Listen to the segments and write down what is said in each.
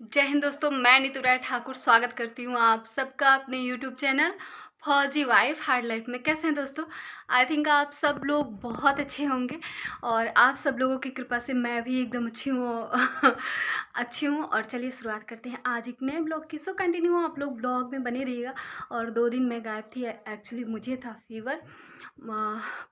जय हिंद दोस्तों, मैं नीतू राय ठाकुर स्वागत करती हूँ आप सबका अपने यूट्यूब चैनल फौजी वाइफ हार्ड लाइफ में। कैसे हैं दोस्तों? आई थिंक आप सब लोग बहुत अच्छे होंगे और आप सब लोगों की कृपा से मैं भी एकदम अच्छी हूँ अच्छी हूँ। और चलिए शुरुआत करते हैं आज एक नए ब्लॉग की। सो कंटिन्यू आप लोग ब्लॉग में बने रहिएगा। और 2 दिन मैं गायब थी, एक्चुअली मुझे था फीवर।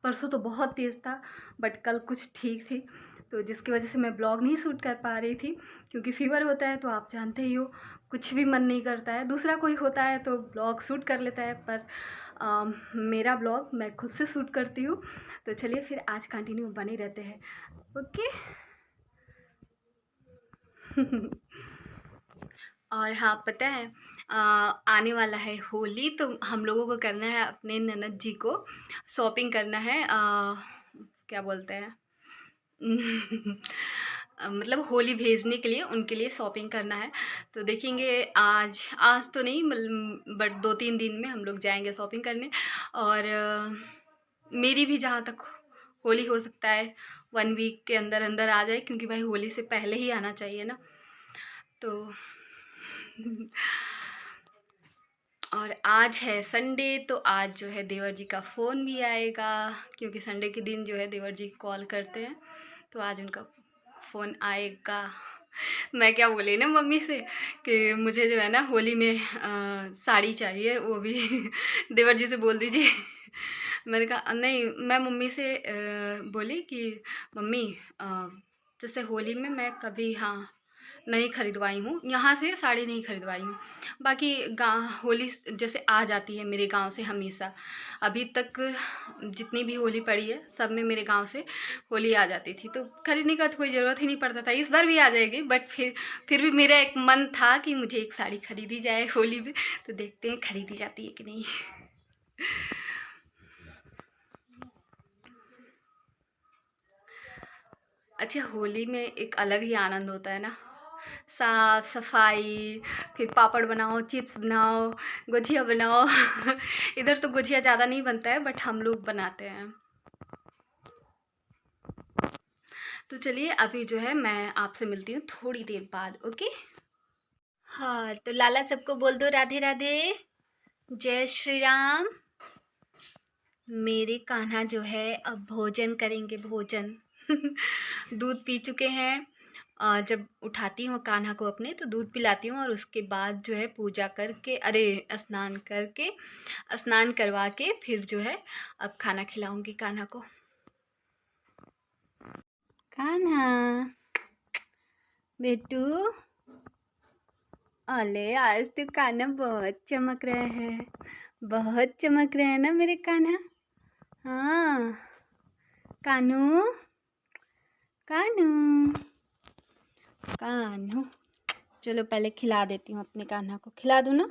परसों तो बहुत तेज़ था बट कल कुछ ठीक थी, तो जिसकी वजह से मैं ब्लॉग नहीं शूट कर पा रही थी। क्योंकि फ़ीवर होता है तो आप जानते ही हो, कुछ भी मन नहीं करता है। दूसरा कोई होता है तो ब्लॉग शूट कर लेता है, पर मेरा ब्लॉग मैं खुद से शूट करती हूँ। तो चलिए फिर आज कंटिन्यू बने रहते हैं। ओके और हाँ, पता है आने वाला है होली, तो हम लोगों को करना है अपने ननद जी को शॉपिंग करना है। क्या बोलते हैं मतलब होली भेजने के लिए उनके लिए शॉपिंग करना है। तो देखेंगे, आज आज तो नहीं बट 2-3 दिन में हम लोग जाएंगे शॉपिंग करने। और मेरी भी जहाँ तक होली हो सकता है 1 वीक के अंदर अंदर आ जाए, क्योंकि भाई होली से पहले ही आना चाहिए ना। तो और आज है संडे, तो आज जो है देवर जी का फ़ोन भी आएगा, क्योंकि संडे के दिन जो है देवर जी कॉल करते हैं, तो आज उनका फ़ोन आएगा। मैं क्या बोली ना मम्मी से कि मुझे जो है ना होली में साड़ी चाहिए, वो भी देवर जी से बोल दीजिए। मैंने कहा नहीं, मैं मम्मी से बोली कि मम्मी जैसे होली में मैं कभी हाँ नहीं खरीदवाई हूँ, यहाँ से साड़ी नहीं खरीदवाई हूँ। बाकी गाँव होली जैसे आ जाती है मेरे गांव से हमेशा, अभी तक जितनी भी होली पड़ी है सब में मेरे गांव से होली आ जाती थी, तो खरीदने का तो कोई ज़रूरत ही नहीं पड़ता था। इस बार भी आ जाएगी, बट फिर भी मेरा एक मन था कि मुझे एक साड़ी खरीदी जाए होली में। तो देखते हैं खरीदी जाती है कि नहीं। अच्छा, होली में एक अलग ही आनंद होता है ना, साफ सफाई, फिर पापड़ बनाओ, चिप्स बनाओ, गुजिया बनाओ। इधर तो गुजिया ज़्यादा नहीं बनता है बट हम लोग बनाते हैं। तो चलिए अभी जो है मैं आपसे मिलती हूँ थोड़ी देर बाद। ओके हाँ, तो लाला सबको बोल दो राधे राधे, जय श्री राम। मेरे कान्हा जो है अब भोजन करेंगे, भोजन। दूध पी चुके हैं। जब उठाती हूँ कान्हा को अपने तो दूध पिलाती हूँ, और उसके बाद जो है पूजा करके, अरे स्नान करके, स्नान करवा के फिर जो है अब खाना खिलाऊंगी कान्हा को। कान्हा बेटू, अले आज तो कान्हा बहुत चमक रहा है, बहुत चमक रहा है ना मेरे कान्हा। हाँ कानू, कानू, कान्हू, चलो पहले खिला देती हूँ अपने कान्हा को, खिला दूँ ना।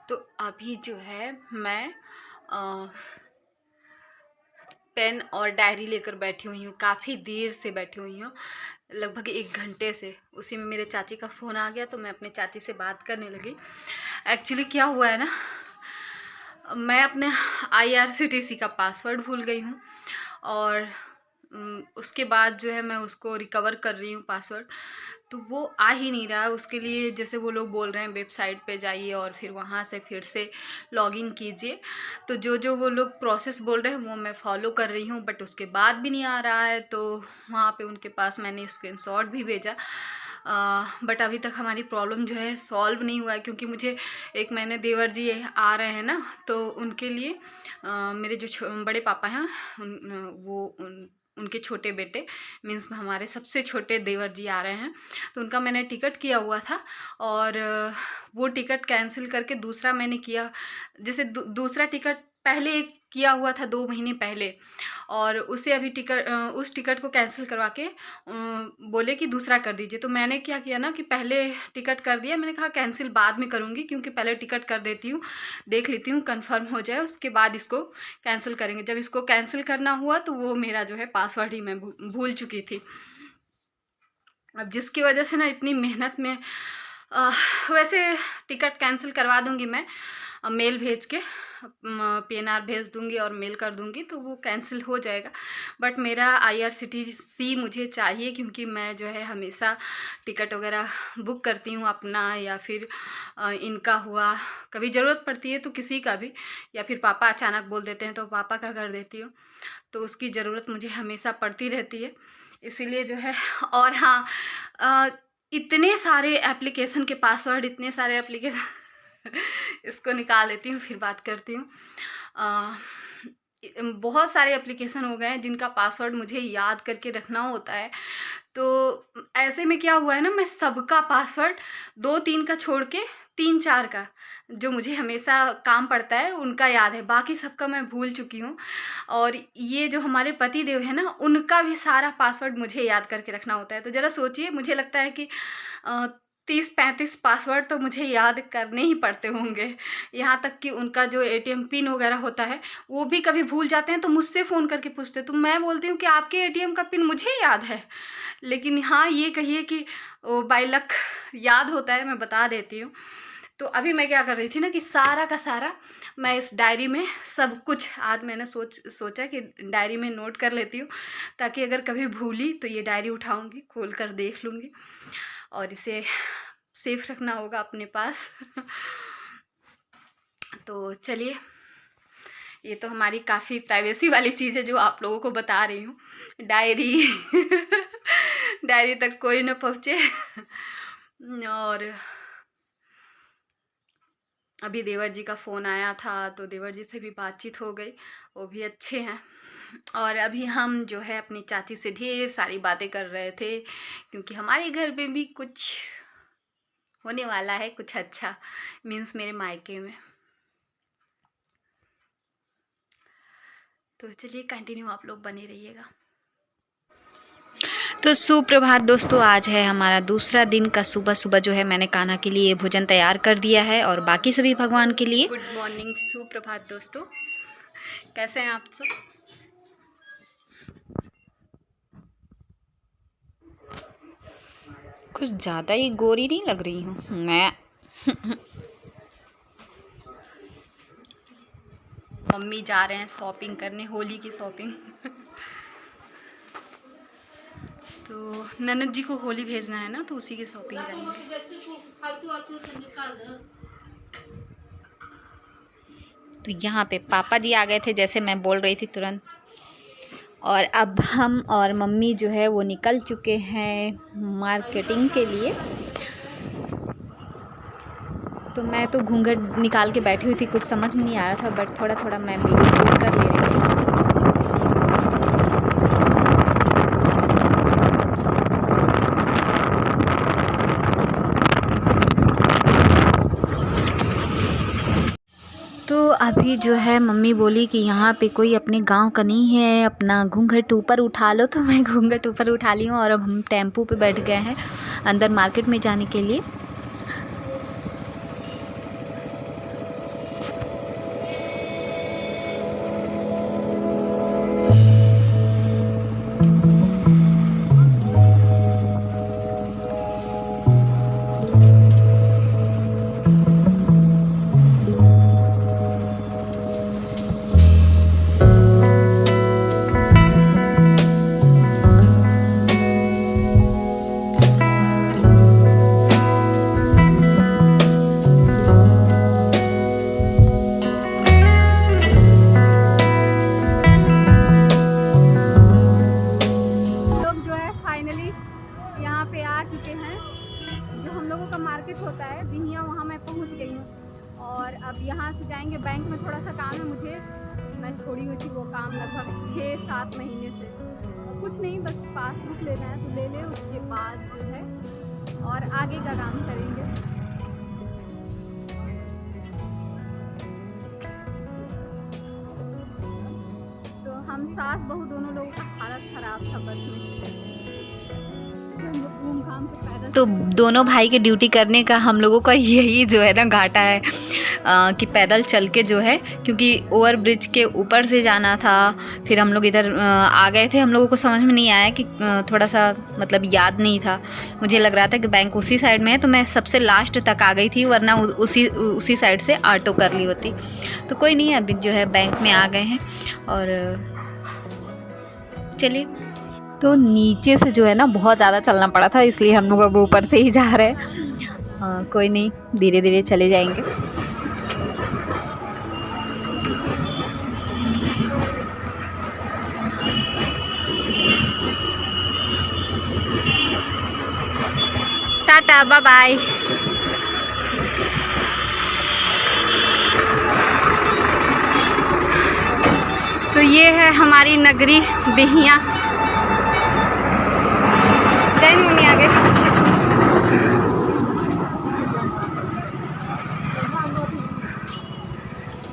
तो अभी जो है मैं पेन और डायरी लेकर बैठी हुई हूँ, काफ़ी देर से बैठी हुई हूँ, लगभग 1 घंटे से। उसी में मेरे चाची का फ़ोन आ गया तो मैं अपने चाची से बात करने लगी। एक्चुअली क्या हुआ है ना, मैं अपने IRCTC का पासवर्ड भूल गई हूँ, और उसके बाद जो है मैं उसको रिकवर कर रही हूँ पासवर्ड, तो वो आ ही नहीं रहा है। उसके लिए जैसे वो लोग बोल रहे हैं वेबसाइट पे जाइए और फिर वहाँ से फिर से लॉगिन कीजिए, तो जो वो लोग प्रोसेस बोल रहे हैं वो मैं फॉलो कर रही हूँ, बट उसके बाद भी नहीं आ रहा है। तो वहाँ पे उनके पास मैंने स्क्रीनशॉट भी भेजा, बट अभी तक हमारी प्रॉब्लम जो है सॉल्व नहीं हुआ है, क्योंकि मुझे एक महीने देवर जी आ रहे हैं ना, तो उनके लिए मेरे जो बड़े पापा हैं उनके छोटे बेटे, मीन्स हमारे सबसे छोटे देवर जी आ रहे हैं, तो उनका मैंने टिकट किया हुआ था, और वो टिकट कैंसिल करके दूसरा मैंने किया। जैसे दूसरा टिकट पहले एक किया हुआ था 2 महीने पहले, और उसे अभी उस टिकट को कैंसिल करवा के बोले कि दूसरा कर दीजिए। तो मैंने क्या किया ना कि पहले टिकट कर दिया, मैंने कहा कैंसिल बाद में करूँगी, क्योंकि पहले टिकट कर देती हूँ, देख लेती हूँ कंफर्म हो जाए, उसके बाद इसको कैंसिल करेंगे। जब इसको कैंसिल करना हुआ तो वो मेरा जो है पासवर्ड ही मैं भूल चुकी थी। अब जिसकी वजह से ना इतनी मेहनत में वैसे टिकट कैंसिल करवा दूँगी मैं, मेल भेज के पीएनआर भेज दूँगी और मेल कर दूँगी, तो वो कैंसिल हो जाएगा। बट मेरा आईआरसीटीसी मुझे चाहिए, क्योंकि मैं जो है हमेशा टिकट वगैरह बुक करती हूँ अपना, या फिर इनका हुआ, कभी ज़रूरत पड़ती है तो किसी का भी, या फिर पापा अचानक बोल देते हैं तो पापा का कर देती हूँ, तो उसकी ज़रूरत मुझे हमेशा पड़ती रहती है, इसीलिए जो है। और हाँ, इतने सारे एप्लीकेशन के पासवर्ड, इतने सारे एप्लीकेशन इसको निकाल देती हूँ, फिर बात करती हूँ। बहुत सारे एप्लीकेशन हो गए हैं जिनका पासवर्ड मुझे याद करके रखना होता है, तो ऐसे में क्या हुआ है ना, मैं सबका पासवर्ड 2-3 का छोड़ के 3-4 का, जो मुझे हमेशा काम पड़ता है उनका याद है, बाकी सबका मैं भूल चुकी हूँ। और ये जो हमारे पति देव है ना, उनका भी सारा पासवर्ड मुझे याद करके रखना होता है। तो ज़रा सोचिए, मुझे लगता है कि 30-35 पासवर्ड तो मुझे याद करने ही पड़ते होंगे। यहाँ तक कि उनका जो एटीएम पिन वगैरह होता है, वो भी कभी भूल जाते हैं तो मुझसे फ़ोन करके पूछते हैं, तो मैं बोलती हूँ कि आपके एटीएम का पिन मुझे याद है। लेकिन हाँ, ये कहिए कि वो बाय लक याद होता है, मैं बता देती हूँ। तो अभी मैं क्या कर रही थी ना, कि सारा का सारा मैं इस डायरी में सब कुछ, आज मैंने सोचा कि डायरी में नोट कर लेती हूँ, ताकि अगर कभी भूली तो ये डायरी उठाऊँगी, खोल कर देख लूँगी, और इसे सेफ रखना होगा अपने पास। तो चलिए, ये तो हमारी काफ़ी प्राइवेसी वाली चीज़ है जो आप लोगों को बता रही हूँ। डायरी डायरी तक कोई न पहुँचे। और अभी देवर जी का फ़ोन आया था, तो देवर जी से भी बातचीत हो गई, वो भी अच्छे हैं। और अभी हम जो है अपनी चाची से ढेर सारी बातें कर रहे थे, क्योंकि हमारे घर में भी कुछ होने वाला है, कुछ अच्छा, मीन्स मेरे मायके में। तो चलिए कंटिन्यू आप लोग बने रहिएगा। तो सुप्रभात दोस्तों, आज है हमारा दूसरा दिन का सुबह सुबह जो है मैंने कान्हा के लिए भोजन तैयार कर दिया है, और बाकी सभी भगवान के लिए गुड मॉर्निंग, सुप्रभात दोस्तों, कैसे हैं आप सब? कुछ ज़्यादा ही गोरी नहीं लग रही हूँ मैं। मम्मी जा रहे हैं शॉपिंग करने, होली की शॉपिंग। तो ननद जी को होली भेजना है ना, तो उसी की शॉपिंग करेंगे। तो यहाँ पे पापा जी आ गए थे, जैसे मैं बोल रही थी तुरंत, और अब हम और मम्मी जो है वो निकल चुके हैं मार्केटिंग के लिए। तो मैं तो घूंघट निकाल के बैठी हुई थी, कुछ समझ में नहीं आ रहा था, बट थोड़ा थोड़ा मैं वीडियो शूट कर ले रही थी। तो अभी जो है मम्मी बोली कि यहाँ पे कोई अपने गांव का नहीं है, अपना घूंघट ऊपर उठा लो, तो मैं घूंघट ऊपर उठा ली हूँ, और अब हम टेम्पू पे बैठ गए हैं अंदर मार्केट में जाने के लिए। यहाँ पे आ चुके हैं, जो हम लोगों का मार्केट होता है बिहिया, वहाँ मैं पहुँच गई हूँ, और अब यहाँ से जाएंगे बैंक में, थोड़ा सा काम है मुझे, मैं छोड़ी हुई थी वो काम लगभग 6-7 महीने से, तो कुछ नहीं, बस पासबुक लेना है तो ले लें, उसके बाद जो है और आगे का काम करेंगे। तो हम सास बहू दोनों लोगों का हालत ख़राब था बस में, घूम घाम तो दोनों भाई के ड्यूटी करने का हम लोगों का यही जो है ना घाटा है कि पैदल चल के जो है, क्योंकि ओवर ब्रिज के ऊपर से जाना था। फिर हम लोग इधर आ गए थे, हम लोगों को समझ में नहीं आया कि थोड़ा सा मतलब याद नहीं था। मुझे लग रहा था कि बैंक उसी साइड में है, तो मैं सबसे लास्ट तक आ गई थी, वरना उसी साइड से ऑटो कर ली होती। तो कोई नहीं, अभी जो है बैंक में आ गए हैं। और चलिए, तो नीचे से जो है ना बहुत ज़्यादा चलना पड़ा था, इसलिए हम लोग अब ऊपर से ही जा रहे हैं। कोई नहीं, धीरे धीरे चले जाएंगे। Tata, bye bye. तो ये है हमारी नगरी बिहियां। मम्मी आगे।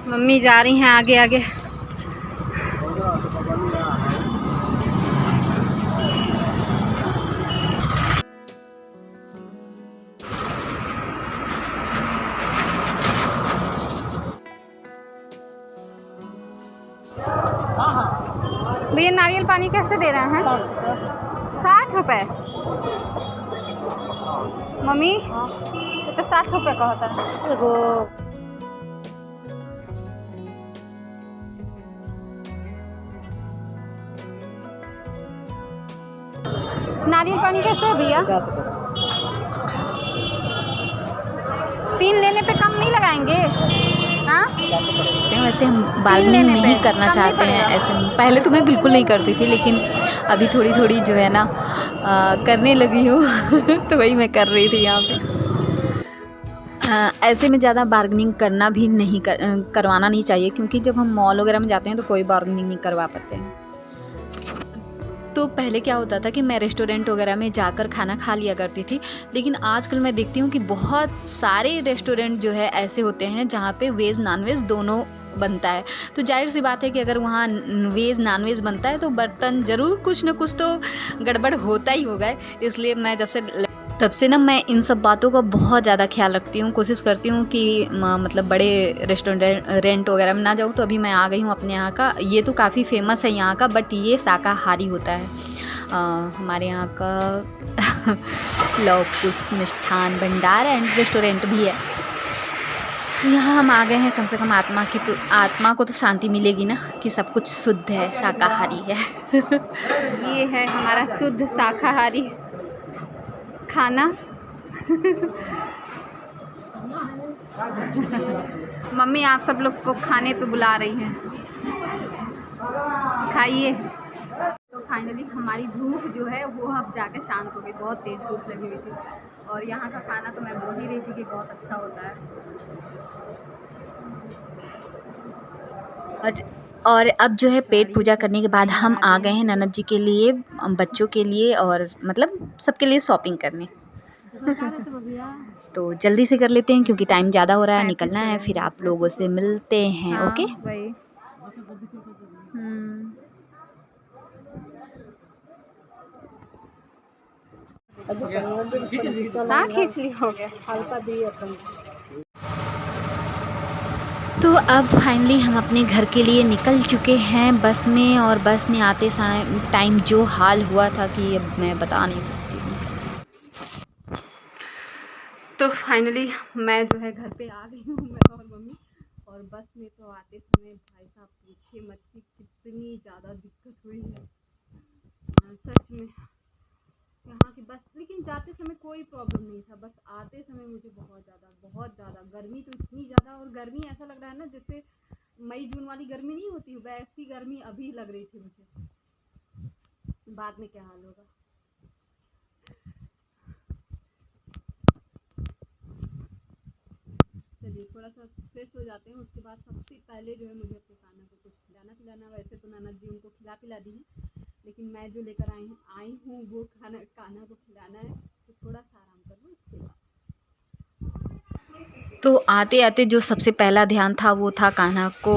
मम्मी जा रही हैं आगे आगे। भैया नारियल पानी कैसे दे रहे हैं? 60 रुपए। मम्मी ये तो 60 रुपए का होता है। नारियल पानी कैसे है भैया? 3 लेने पे कम नहीं लगाएंगे? हाँ, वैसे हम बार्गेनिंग नहीं करना चाहते हैं ऐसे में। पहले तो मैं बिल्कुल नहीं करती थी, लेकिन अभी थोड़ी थोड़ी जो है ना करने लगी हूँ तो वही मैं कर रही थी यहाँ पे। ऐसे में ज़्यादा बार्गेनिंग करना भी नहीं करवाना नहीं चाहिए, क्योंकि जब हम मॉल वगैरह में जाते हैं तो कोई बार्गेनिंग नहीं करवा पाते हैं। तो पहले क्या होता था कि मैं रेस्टोरेंट वगैरह में जाकर खाना खा लिया करती थी, लेकिन आजकल मैं देखती हूँ कि बहुत सारे रेस्टोरेंट जो है ऐसे होते हैं जहाँ पे वेज नॉन वेज दोनों बनता है। तो जाहिर सी बात है कि अगर वहाँ वेज नॉन वेज बनता है तो बर्तन ज़रूर कुछ ना कुछ तो गड़बड़ होता ही होगा। इसलिए मैं तब से ना मैं इन सब बातों का बहुत ज़्यादा ख्याल रखती हूँ, कोशिश करती हूँ कि मतलब बड़े रेस्टोरेंट वगैरह में ना जाऊँ। तो अभी मैं आ गई हूँ अपने यहाँ का, ये तो काफ़ी फेमस है यहाँ का, बट ये शाकाहारी होता है हमारे यहाँ का love Kush Mishthan Bhandar and restaurant भी है। यहाँ हम आ गए हैं, कम से कम आत्मा को तो शांति मिलेगी ना कि सब कुछ शुद्ध है, शाकाहारी है ये है हमारा शुद्ध शाकाहारी खाना मम्मी आप सब लोग को खाने पे बुला रही हैं, खाइए। तो फाइनली हमारी भूख जो है वो अब जाके शांत हो गई, बहुत तेज़ भूख लगी हुई थी। और यहाँ का खाना तो मैं बोल ही रही थी कि बहुत अच्छा होता है। और अब जो है पेट पूजा करने के बाद हम आ गए हैं ननद जी के लिए, बच्चों के लिए और मतलब सबके लिए शॉपिंग करने तो जल्दी से कर लेते हैं क्योंकि टाइम ज़्यादा हो रहा है, निकलना है। फिर आप लोगों से मिलते हैं। ओके खींच ली, हो गया हल्का भी अपन। तो अब फाइनली हम अपने घर के लिए निकल चुके हैं बस में, और बस में आते टाइम जो हाल हुआ था कि अब मैं बता नहीं सकती हूँ। तो फाइनली मैं जो है घर पे आ गई हूँ, मैं और मम्मी। और बस में तो आते समय भाई साहब पूछे मत कि कितनी ज़्यादा दिक्कत हुई है सच में यहाँ की बस। लेकिन जाते समय कोई प्रॉब्लम नहीं था, बस आते समय मुझे बहुत ज़्यादा गर्मी, तो इतनी ज़्यादा, और गर्मी ऐसा लग रहा है ना जैसे मई जून वाली गर्मी नहीं होती, वैसी गर्मी अभी लग रही थी मुझे। बाद में क्या हाल होगा। चलिए थोड़ा सा फ्रेश हो जाते हैं, उसके बाद सबसे पहले जो है मुझे अपने कान्हा को कुछ खिलाना पिलाना। वैसे तो ननद जी उनको खिला पिला दी है, लेकिन मैं जो लेकर आई हूँ वो कान्हा को खिलाना है। तो थोड़ा सा आराम कर लो उसके बाद। तो आते आते जो सबसे पहला ध्यान था वो था कान्हा को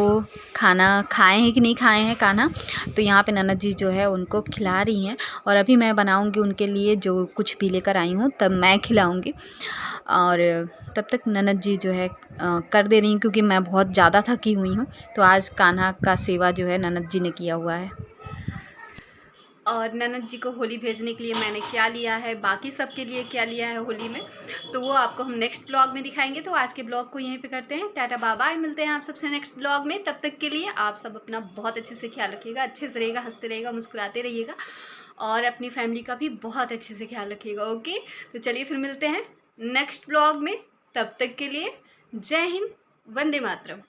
खाना खाए हैं कि नहीं खाए हैं कान्हा। तो यहाँ पे ननद जी जो है उनको खिला रही हैं और अभी मैं बनाऊंगी उनके लिए जो कुछ भी लेकर आई हूँ तब मैं खिलाऊंगी। और तब तक ननद जी जो है कर दे रही हैं क्योंकि मैं बहुत ज़्यादा थकी हुई हूँ। तो आज कान्हा का सेवा जो है ननद जी ने किया हुआ है। और ननद जी को होली भेजने के लिए मैंने क्या लिया है, बाकी सबके लिए क्या लिया है होली में, तो वो आपको हम नेक्स्ट ब्लॉग में दिखाएंगे। तो आज के ब्लॉग को यहीं पे करते हैं। टाटा बाय बाय, मिलते हैं आप सबसे नेक्स्ट ब्लॉग में। तब तक के लिए आप सब अपना बहुत अच्छे से ख्याल रखिएगा, अच्छे से रहेगा, हंसते रहेगा, मुस्कुराते रहिएगा और अपनी फैमिली का भी बहुत अच्छे से ख्याल रखिएगा। ओके, तो चलिए फिर मिलते हैं नेक्स्ट ब्लॉग में। तब तक के लिए जय हिंद, वंदे मातरम।